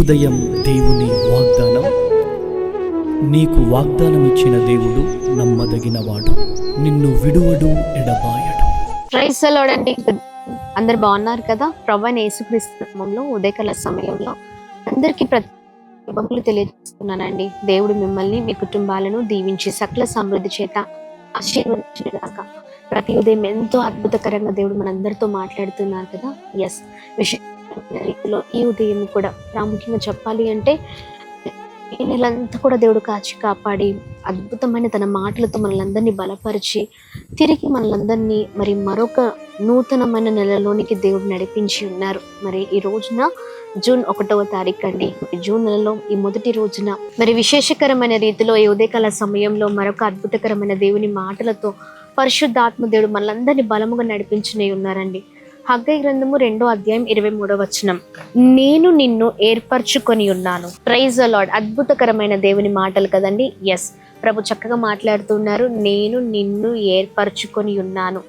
ఉదయం దేవుని వాగ్దానం. నీకు వాగ్దానం ఇచ్చిన దేవుడు నమ్మదగినవాడు, నిన్ను విడువడు, ఎడబాయడు. ప్రైజ్ ది లార్డ్ అండి. అందరు బాగున్నారు కదా? ప్రభువైన యేసుక్రీస్తు నామములో ఉదయకాల సమయంలో అందరికీ ప్రతిభములు తెలియజేస్తున్నానండి. దేవుడు మిమ్మల్ని, మీ కుటుంబాలను దీవించి సకల సమృద్ధి చేత ఆశీర్వదించుగాక. ప్రతి ఉదయం ఎంతో అద్భుతకరంగా దేవుడు మనందరితో మాట్లాడుతున్నారు కదా. ఎస్, రీతిలో ఈ ఉదయం కూడా ప్రాముఖ్యంగా చెప్పాలి అంటే ఈ నెలంతా కూడా దేవుడు కాచి కాపాడి అద్భుతమైన తన మాటలతో మనలందరినీ బలపరిచి తిరిగి మనలందరినీ మరి మరొక నూతనమైన నెలలోనికి దేవుడు నడిపించి ఉన్నారు. మరి ఈ రోజున జూన్ 1వ తారీఖు అండి. జూన్ నెలలో ఈ మొదటి రోజున మరి విశేషకరమైన రీతిలో ఈ ఉదయకాల సమయంలో మరొక అద్భుతకరమైన దేవుని మాటలతో పరిశుద్ధాత్మ దేవుడు మనలందరినీ బలముగా నడిపించునే ఉన్నారండి. హగ్గయి గ్రంథము 2వ అధ్యాయం 23వ వచనం, నేను నిన్ను ఏర్పరచుకొని ఉన్నాను. Praise the lord. అద్భుతకరమైన దేవుని మాటలు కదండి. ఎస్, ప్రభు చక్కగా మాట్లాడుతున్నారు. నేను నిన్ను ఏర్పరచుకొని ఉన్నాను.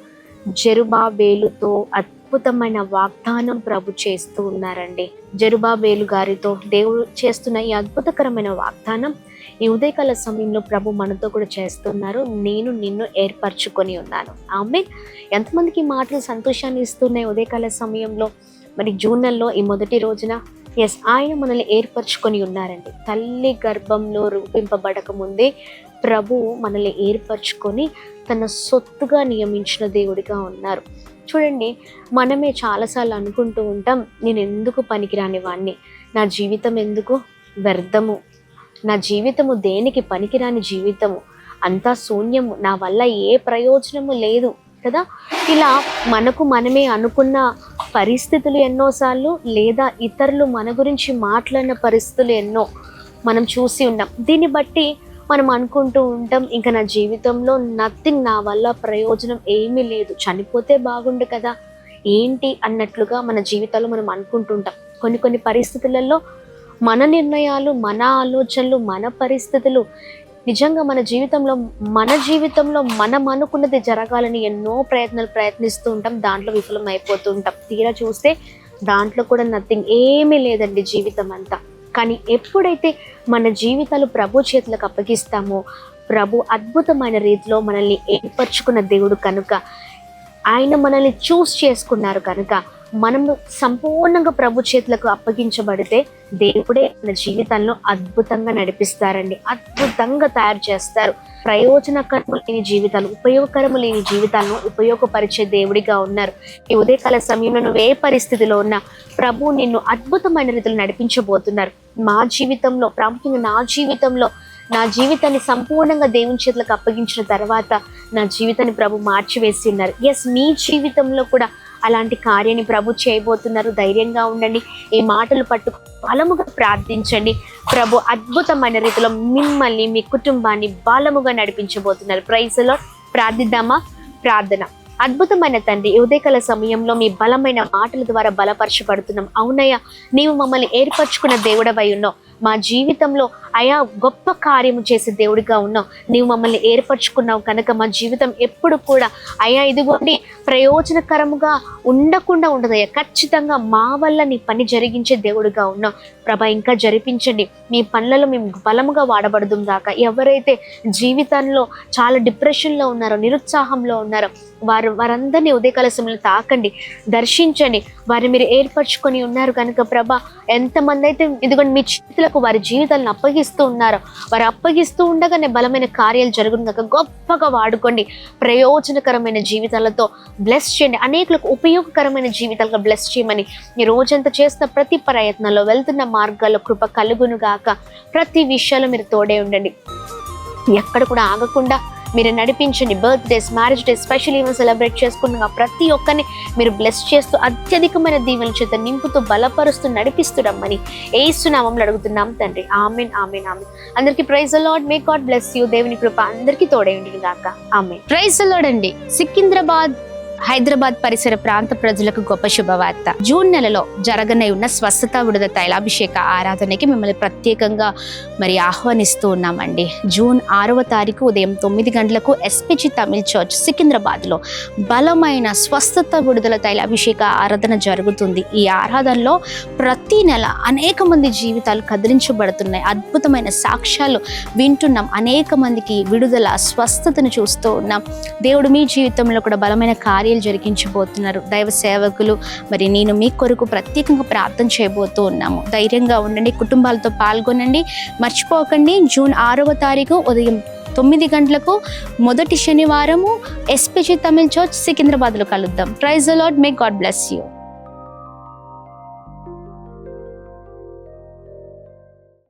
జెరుబాబేలుతో అద్భుతమైన వాగ్దానం ప్రభు చేస్తూ ఉన్నారండి. జెరుబాబేలు గారితో దేవుడు చేస్తున్న ఈ అద్భుతకరమైన వాగ్దానం ఈ ఉదయకాల సమయంలో ప్రభు మనతో కూడా చేస్తున్నారు. నేను నిన్ను ఏర్పరచుకొని ఉన్నాను. ఆమేన్. ఎంతమందికి మాటలు సంతోషాన్ని ఇస్తున్నాయి ఉదయకాల సమయంలో? మరి జూన్ నెలలో ఈ మొదటి రోజున ఎస్, ఆయన మనల్ని ఏర్పరచుకొని ఉన్నారండి. తల్లి గర్భంలో రూపింపబడక ముందే ప్రభు మనల్ని ఏర్పరచుకొని తన సొత్తుగా నియమించిన దేవుడిగా ఉన్నారు. చూడండి, మనమే చాలాసార్లు అనుకుంటూ ఉంటాం, నేను ఎందుకు పనికిరాని వాణ్ణి, నా జీవితం ఎందుకు వ్యర్థము, నా జీవితము దేనికి పనికిరాని జీవితము, అంతా శూన్యము, నా వల్ల ఏ ప్రయోజనము లేదు కదా. ఇలా మనకు మనమే అనుకున్న పరిస్థితులు ఎన్నోసార్లు, లేదా ఇతరులు మన గురించి మాట్లాడిన పరిస్థితులు ఎన్నో మనం చూసి ఉన్నాం. దీన్ని బట్టి మనం అనుకుంటూ ఉంటాం, ఇంకా నా జీవితంలో నథింగ్, నా వల్ల ప్రయోజనం ఏమీ లేదు, చనిపోతే బాగుండు కదా ఏంటి అన్నట్లుగా మన జీవితాల్లో మనం అనుకుంటుంటాం. కొన్ని పరిస్థితులలో మన నిర్ణయాలు, మన ఆలోచనలు, మన పరిస్థితులు నిజంగా మన జీవితంలో మనం అనుకున్నది జరగాలని ఎన్నో ప్రయత్నిస్తూ ఉంటాం. దాంట్లో విఫలం అయిపోతూ ఉంటాం. తీరా చూస్తే దాంట్లో కూడా నథింగ్, ఏమీ లేదండి జీవితం అంతా. కానీ ఎప్పుడైతే మన జీవితాలు ప్రభు చేతులకు అప్పగిస్తామో, ప్రభు అద్భుతమైన రీతిలో మనల్ని ఏర్పరచుకున్న దేవుడు కనుక, ఆయన మనల్ని చూస్ చేసుకున్నారు కనుక, మనం సంపూర్ణంగా ప్రభు చేతులకు అప్పగించబడితే దేవుడే మన జీవితాలను అద్భుతంగా నడిపిస్తారండి. అద్భుతంగా తయారు చేస్తారు. ప్రయోజనకరము లేని జీవితాలు, ఉపయోగకరము లేని జీవితాలను ఉపయోగపరిచే దేవుడిగా ఉన్నారు. ఈ ఉదయకాల సమయంలో నువ్వు ఏ పరిస్థితిలో ఉన్నా ప్రభు నిన్ను అద్భుతమైన రీతిలో నడిపించబోతున్నారు. మా జీవితంలో, ప్రాముఖ్యంగా నా జీవితాన్ని సంపూర్ణంగా దేవుని చేతులకు అప్పగించిన తర్వాత నా జీవితాన్ని ప్రభు మార్చివేసి ఉన్నారు. ఎస్, మీ జీవితంలో కూడా అలాంటి కార్యాన్ని ప్రభు చేయబోతున్నారు. ధైర్యంగా ఉండండి. ఈ మాటలు పట్టు బలముగా ప్రార్థించండి. ప్రభు అద్భుతమైన రీతిలో మిమ్మల్ని, మీ కుటుంబాన్ని బలముగా నడిపించబోతున్నారు. Praise the Lord. ప్రార్థిద్దామా? ప్రార్థన. అద్భుతమైన తండ్రి, ఉదయకాల సమయంలో మీ బలమైన మాటల ద్వారా బలపరచబడుతున్నాం. అవునయ్యా, నీవు మమ్మల్ని ఏర్పరచుకున్న దేవుడవై ఉన్నావు. మా జీవితంలో అయా గొప్ప కార్యము చేసే దేవుడిగా ఉన్నావు. నీవు మమ్మల్ని ఏర్పరచుకున్నావు కనుక మా జీవితం ఎప్పుడు కూడా అయా ఇదిగోండి ప్రయోజనకరముగా ఉండకుండా ఉండదయ్యా. ఖచ్చితంగా మా వల్ల నీ పని జరిగించే దేవుడిగా ఉన్నావు ప్రభా. ఇంకా జరిపించండి. మీ పనులలో మేము బలముగా వాడబడదుం గాక. ఎవరైతే జీవితంలో చాలా డిప్రెషన్లో ఉన్నారో, నిరుత్సాహంలో ఉన్నారో వారందరినీ ఉదయకాల సమయంలో తాకండి, దర్శించండి. వారిని మీరు ఏర్పరచుకొని ఉన్నారు కనుక ప్రభా, ఎంతమంది అయితే ఇదిగోండి మీ చేతులకు వారి జీవితాలను అప్పగిస్తూ ఉన్నారో, వారు అప్పగిస్తూ ఉండగానే బలమైన కార్యాలు జరుగును కనుక గొప్పగా వాడుకోండి. ప్రయోజనకరమైన జీవితాలతో బ్లెస్ చేయండి. అనేకులకు ఉపయోగకరమైన జీవితాలుగా బ్లెస్ చేయమని ఈ రోజంతా చేస్తున్న ప్రతి ప్రయత్నంలో, వెళ్తున్న మార్గాల్లో కృప కలుగును గాక. ప్రతి విషయాల్లో మీరు తోడే ఉండండి. ఎక్కడ కూడా ఆగకుండా మీరు నడిపించండి. Birthdays, marriage days, special events celebrate చేసుకున్న ప్రతి ఒక్కరిని మీరు బ్లెస్ చేస్తూ అత్యధికమైన దీవెనల చేత నింపుతూ బలపరుస్తూ నడిపిస్తూ రమ్మని యేసు నామములో అడుగుతున్నాం తండ్రి. ఆమేన్, ఆమేన్, ఆమేన్. అందరికీ praise the Lord. May God bless you. దేవుని కృప అందరికీ తోడేయండి గాక. ఆమేన్. ప్రైజ్ ది లార్డ్ అండి. సికింద్రాబాద్ హైదరాబాద్ పరిసర ప్రాంత ప్రజలకు గొప్ప శుభవార్త. జూన్ నెలలో జరగనే ఉన్న స్వస్థత విడుదల తైలాభిషేక ఆరాధనకి మిమ్మల్ని ప్రత్యేకంగా ఆహ్వానిస్తూ ఉన్నామండి. జూన్ 6వ తారీఖు ఉదయం 9 గంటలకు ఎస్పీజీ తమిళ్ చర్చ్ సికింద్రాబాద్లో బలమైన స్వస్థత విడుదల తైలాభిషేక ఆరాధన జరుగుతుంది. ఈ ఆరాధనలో ప్రతి నెల అనేక మంది జీవితాలు కదిలించబడుతున్నాయి. అద్భుతమైన సాక్ష్యాలు వింటున్నాం. అనేక మందికి విడుదల, స్వస్థతను చూస్తూ ఉన్నాం. దేవుడు మీ జీవితంలో కూడా బలమైన కార్యాలు జరిగించబోతున్నారు. దైవ సేవకులు నేను మీ కొరకు ప్రత్యేకంగా ప్రార్థన చేయబోతూ ఉన్నాము. ధైర్యంగా ఉండండి, కుటుంబాలతో పాల్గొనండి. మర్చిపోకండి, జూన్ 6వ తారీఖు ఉదయం 9 గంటలకు మొదటి శనివారము ఎస్పీజీ తమిళ్ చర్చ్ సికింద్రాబాద్లో కలుద్దాం. Praise the Lord. May God bless you.